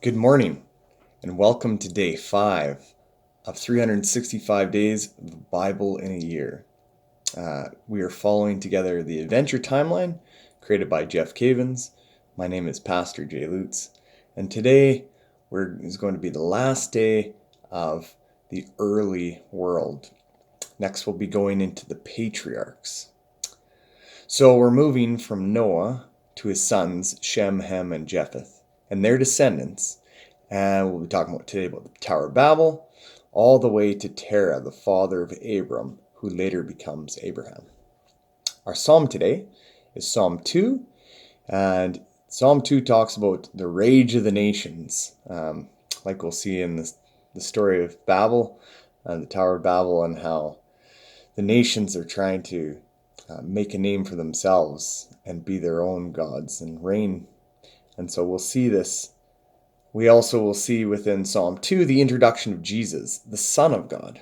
Good morning, and welcome to day 5 of 365 days of the Bible in a year. We are following together the Adventure Timeline created by Jeff Cavins. My name is Pastor Jay Lutz, and today is going to be the last day of the early world. Next, we'll be going into the patriarchs. So we're moving from Noah to his sons, Shem, Ham, and Japheth, and their descendants. And we'll be talking about today about the Tower of Babel, all the way to Terah, the father of Abram, who later becomes Abraham. Our psalm today is Psalm 2, and Psalm 2 talks about the rage of the nations, like we'll see in the story of Babel, the Tower of Babel, and how the nations are trying to make a name for themselves and be their own gods and reign. And so we'll see this. We also will see within Psalm 2 the introduction of Jesus, the Son of God.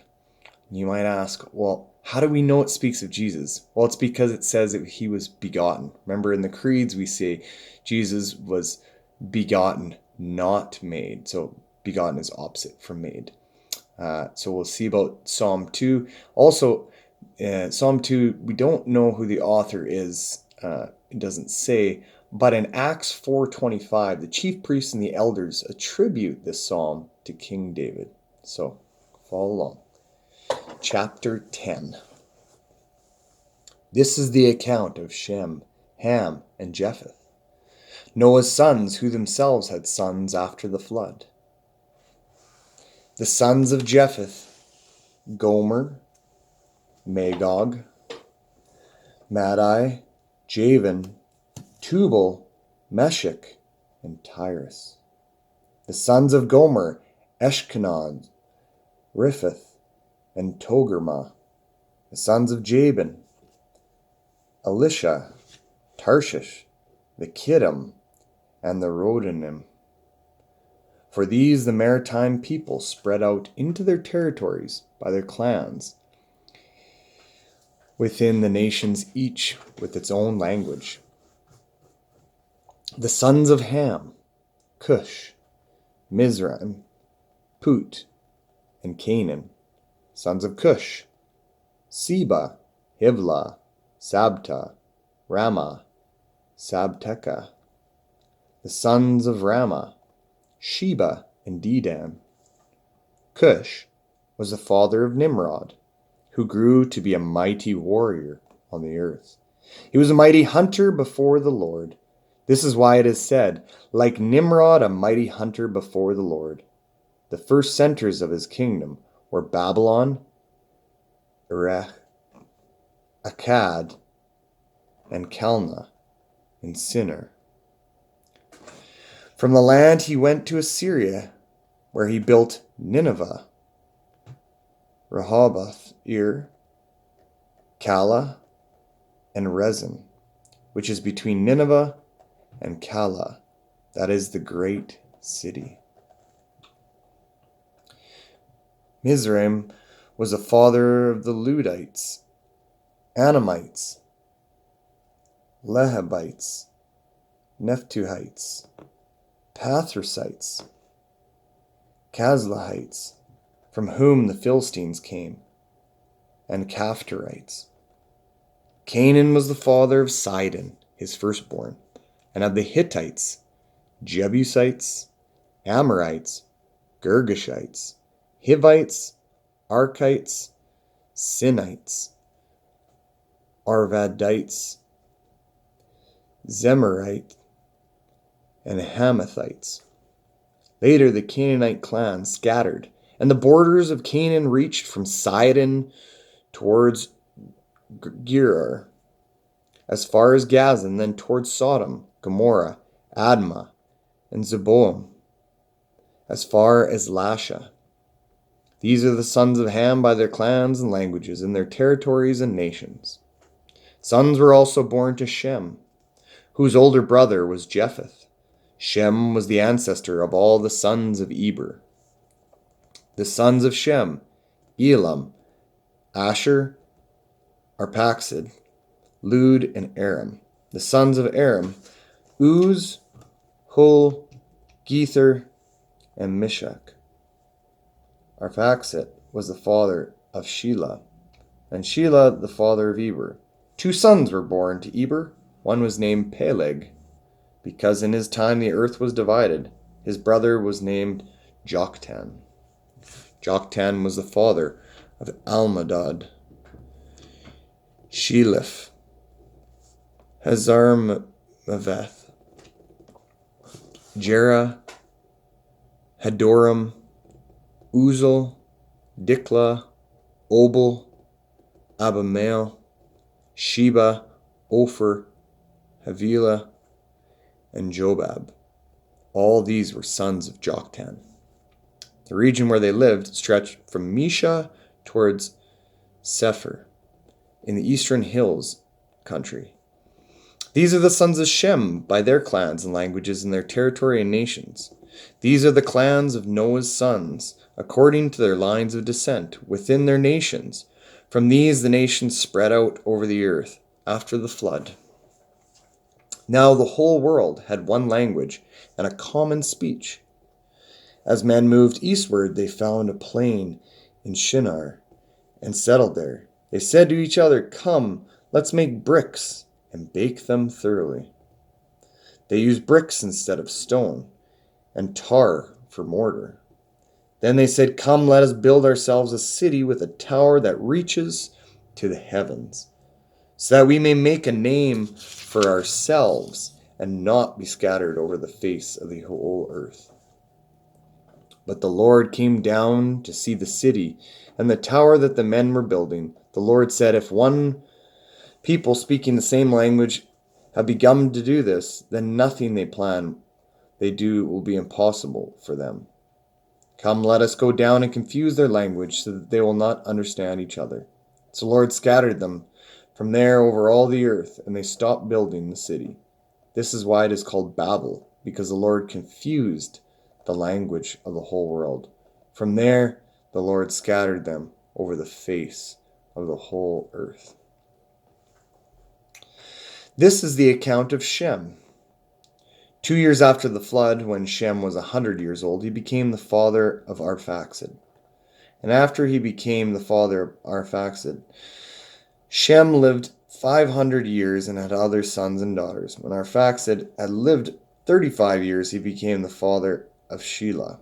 You might ask, well, how do we know it speaks of Jesus? Well, it's because it says that he was begotten. Remember in the creeds we say Jesus was begotten, not made. So begotten is opposite from made. So we'll see about Psalm 2. Also, Psalm 2, we don't know who the author is. It doesn't say. But in Acts 4:25, the chief priests and the elders attribute this psalm to King David. So follow along. Chapter 10. This is the account of Shem, Ham, and Japheth, Noah's sons, who themselves had sons after the flood. The sons of Japheth: Gomer, Magog, Madai, Javan, Tubal, Meshech, and Tyrus. The sons of Gomer: Eshkenaz, Riphath, and Togarmah. The sons of Jabin: Elisha, Tarshish, the Kittim, and the Rodanim. For these the maritime people spread out into their territories by their clans, within the nations, each with its own language. The sons of Ham: Cush, Mizraim, Put, and Canaan. Sons of Cush: Seba, Hivlah, Sabta, Ramah, Sabteca. The sons of Ramah: Sheba and Dedan. Cush was the father of Nimrod, who grew to be a mighty warrior on the earth. He was a mighty hunter before the Lord. This is why it is said, like Nimrod, a mighty hunter before the Lord. The first centers of his kingdom were Babylon, Erech, Akkad, and Calneh, and Sinner. From the land he went to Assyria, where he built Nineveh, Rehoboth, Ir, Calah, and Rezin, which is between Nineveh and Calah, that is the great city. Mizraim was the father of the Ludites, Anamites, Lehabites, Nephtuhites, Pathrusites, Casluhites, from whom the Philistines came, and Caphtorites. Canaan was the father of Sidon, his firstborn, and of the Hittites, Jebusites, Amorites, Girgashites, Hivites, Archites, Sinites, Arvadites, Zemarite, and Hamathites. Later the Canaanite clans scattered, and the borders of Canaan reached from Sidon towards Gerar, as far as Gaza, and then towards Sodom, Gomorrah, Admah, and Zeboim, as far as Lasha. These are the sons of Ham by their clans and languages, in their territories and nations. Sons were also born to Shem, whose older brother was Japheth. Shem was the ancestor of all the sons of Eber. The sons of Shem: Elam, Asher, Arphaxad, Lud, and Aram. The sons of Aram: Uz, Hul, Gether, and Meshach. Arphaxad was the father of Shelah, and Shelah the father of Eber. 2 sons were born to Eber. One was named Peleg, because in his time the earth was divided. His brother was named Joktan. Joktan was the father of Almadad, Sheleph, Hazarmaveth, Jerah, Hadoram, Uzal, Dikla, Obal, Abimael, Sheba, Ophir, Havilah, and Jobab. All these were sons of Joktan. The region where they lived stretched from Mesha towards Sephir, in the eastern hills country. These are the sons of Shem by their clans and languages and their territory and nations. These are the clans of Noah's sons, according to their lines of descent, within their nations. From these the nations spread out over the earth after the flood. Now the whole world had one language and a common speech. As men moved eastward, they found a plain in Shinar and settled there. They said to each other, "Come, let's make bricks and bake them thoroughly." They used bricks instead of stone, and tar for mortar. Then they said, "Come, let us build ourselves a city with a tower that reaches to the heavens, so that we may make a name for ourselves and not be scattered over the face of the whole earth." But the Lord came down to see the city and the tower that the men were building. The Lord said, "If one people speaking the same language have begun to do this, then nothing they do will be impossible for them. Come, let us go down and confuse their language so that they will not understand each other." So the Lord scattered them from there over all the earth, and they stopped building the city. This is why it is called Babel, because the Lord confused the language of the whole world. From there, the Lord scattered them over the face of the whole earth. This is the account of Shem. 2 years after the flood, when Shem was 100 years old, he became the father of Arphaxad. And after he became the father of Arphaxad, Shem lived 500 years and had other sons and daughters. When Arphaxad had lived 35 years, he became the father of Shelah.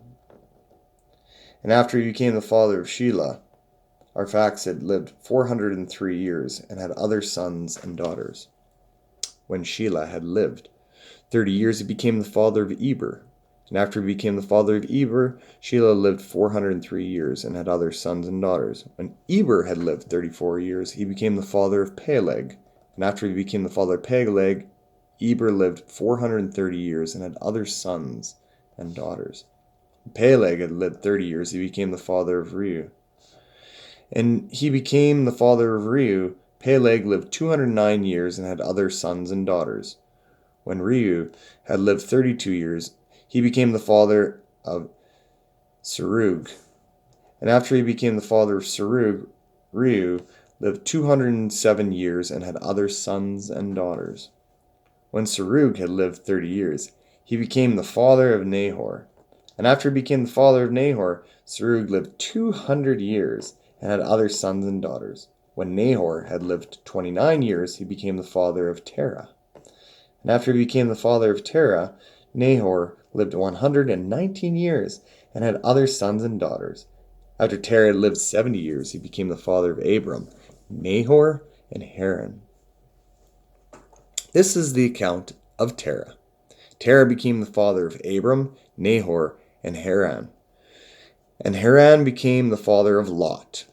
And after he became the father of Shelah, Arphaxad lived 403 years and had other sons and daughters. When Shelah had lived 30 years, he became the father of Eber. And after he became the father of Eber, Shelah lived 403 years and had other sons and daughters. When Eber had lived 34 years, he became the father of Peleg. And after he became the father of Peleg, Eber lived 430 years and had other sons and daughters. When Peleg had lived 30 years, he became the father of Reu. And he became the father of Reu. Peleg lived 209 years and had other sons and daughters. When Reu had lived 32 years, he became the father of Serug. And after he became the father of Serug, Reu lived 207 years and had other sons and daughters. When Serug had lived 30 years, he became the father of Nahor. And after he became the father of Nahor, Serug lived 200 years and had other sons and daughters. When Nahor had lived 29 years, he became the father of Terah. And after he became the father of Terah, Nahor lived 119 years and had other sons and daughters. After Terah had lived 70 years, he became the father of Abram, Nahor, and Haran. This is the account of Terah. Terah became the father of Abram, Nahor, and Haran. And Haran became the father of Lot.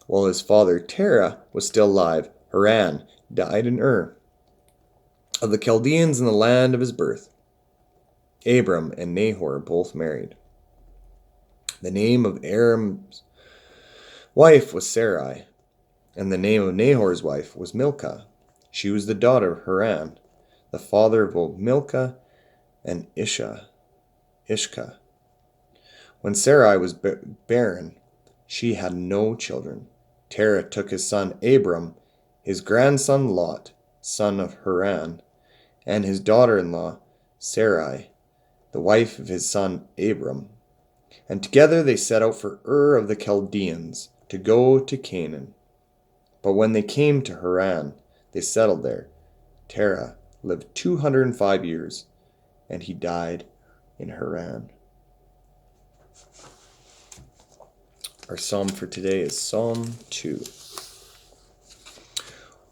While his father Terah was still alive, Haran died in Ur of the Chaldeans in the land of his birth. Abram and Nahor both married. The name of Abram's wife was Sarai, and the name of Nahor's wife was Milcah. She was the daughter of Haran, the father of both Milcah and Ishka. When Sarai was barren, she had no children. Terah took his son Abram, his grandson Lot, son of Haran, and his daughter-in-law Sarai, the wife of his son Abram, And together they set out for Ur of the Chaldeans, to go to Canaan. But when they came to Haran, they settled there. Terah lived 205 years, and he died in Haran. Our psalm for today is Psalm 2.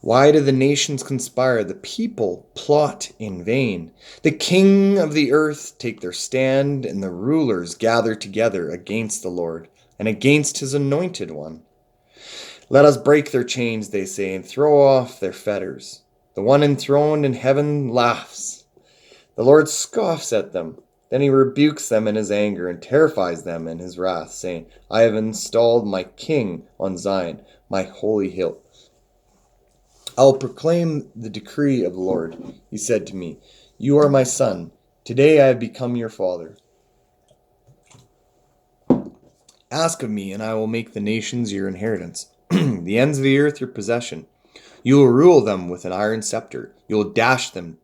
Why do the nations conspire? The people plot in vain. The king of the earth take their stand, and the rulers gather together against the Lord and against his anointed one. Let us break their chains, they say, and throw off their fetters. The one enthroned in heaven laughs. The Lord scoffs at them. Then he rebukes them in his anger and terrifies them in his wrath, saying, I have installed my king on Zion, my holy hill. I will proclaim the decree of the Lord. He said to me, You are my son. Today I have become your father. Ask of me, and I will make the nations your inheritance, the ends of the earth your possession. You will rule them with an iron scepter. You will dash them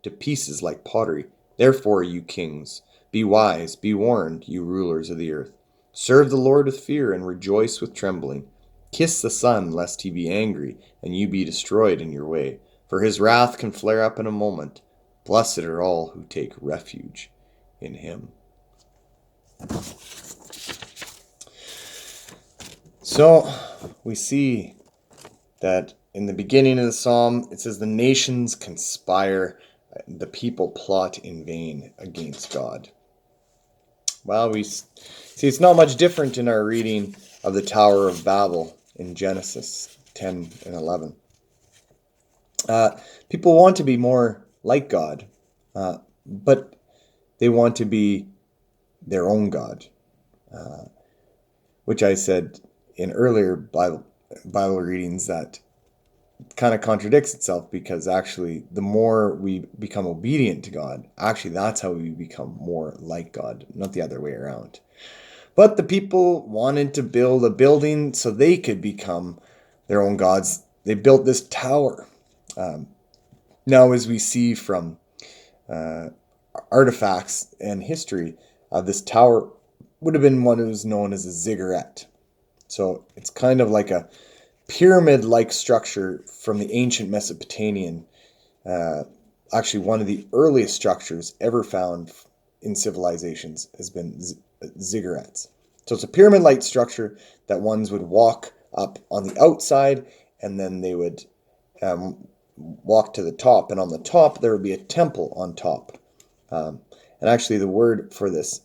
to pieces like pottery. Therefore, you kings, be wise, be warned, you rulers of the earth. Serve the Lord with fear and rejoice with trembling. Kiss the Son, lest he be angry, and you be destroyed in your way. For his wrath can flare up in a moment. Blessed are all who take refuge in him. So, we see that in the beginning of the psalm, it says the nations conspire, the people plot in vain against God. Well, we see it's not much different in our reading of the Tower of Babel in Genesis 10 and 11. People want to be more like God, but they want to be their own God, which I said in earlier Bible readings that kind of contradicts itself, because actually the more we become obedient to God, actually that's how we become more like God, not the other way around. But the people wanted to build a building so they could become their own gods. They built this tower. Now, as we see from artifacts and history, this tower would have been what was known as a ziggurat. So it's kind of like a pyramid-like structure from the ancient Mesopotamian. Actually, one of the earliest structures ever found in civilizations has been ziggurats. So it's a pyramid-like structure that ones would walk up on the outside, and then they would walk to the top, and on the top there would be a temple on top. And actually the word for this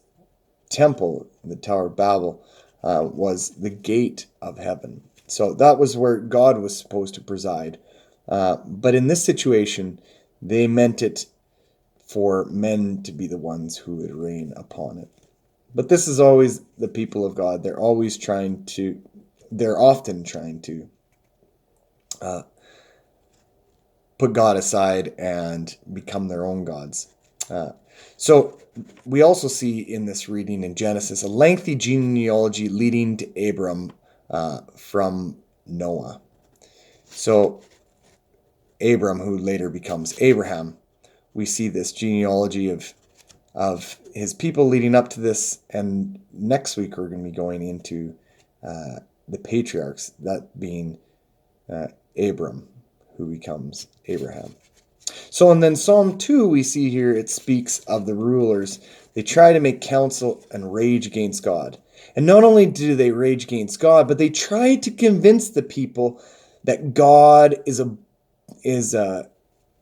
temple, the Tower of Babel, was the gate of heaven. So that was where God was supposed to preside. But in this situation, they meant it for men to be the ones who would reign upon it. But this is always the people of God. They're often trying to put God aside and become their own gods. So we also see in this reading in Genesis a lengthy genealogy leading to Abram from Noah. So Abram, who later becomes Abraham, we see this genealogy of his people leading up to this, and next week we're going to be going into the patriarchs, that being Abram, who becomes Abraham. So, and then Psalm 2, we see here, it speaks of the rulers. They try to make counsel and rage against God. And not only do they rage against God, but they try to convince the people that God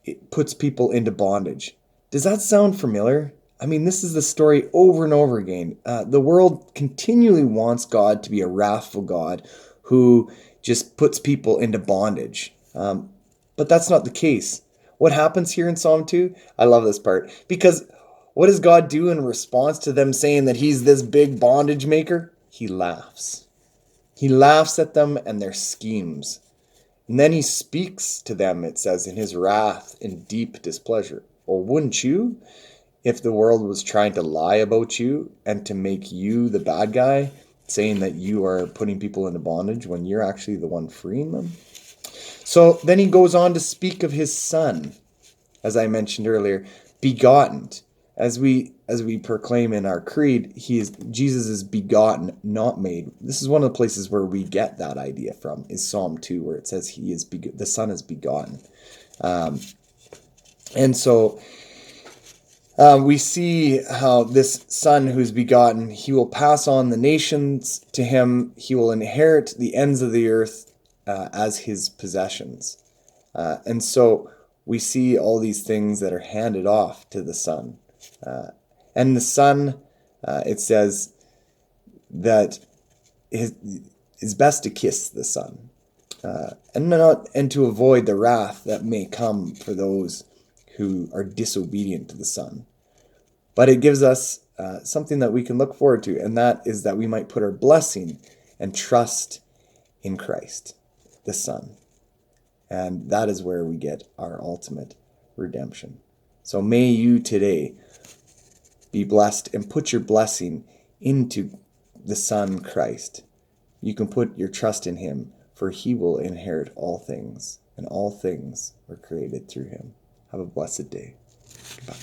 it puts people into bondage. Does that sound familiar? I mean, this is the story over and over again. The world continually wants God to be a wrathful God who just puts people into bondage. But that's not the case. What happens here in Psalm 2? I love this part. Because what does God do in response to them saying that he's this big bondage maker? He laughs. He laughs at them and their schemes. And then he speaks to them, it says, in his wrath and deep displeasure. Well, wouldn't you? If the world was trying to lie about you and to make you the bad guy, saying that you are putting people into bondage when you're actually the one freeing them. So then he goes on to speak of his son, as I mentioned earlier, begotten. As we as we proclaim in our creed, Jesus is begotten, not made. This is one of the places where we get that idea from, is Psalm 2, where it says the Son is begotten. And so we see how this Son who's begotten, he will pass on the nations to him. He will inherit the ends of the earth as his possessions. And so we see all these things that are handed off to the Son. And the Son, it says that it's best to kiss the Son, and to avoid the wrath that may come for those who are disobedient to the Son. But it gives us something that we can look forward to, and that is that we might put our blessing and trust in Christ, the Son. And that is where we get our ultimate redemption. So may you today be blessed and put your blessing into the Son, Christ. You can put your trust in him, for he will inherit all things, and all things were created through him. Have a blessed day. Goodbye.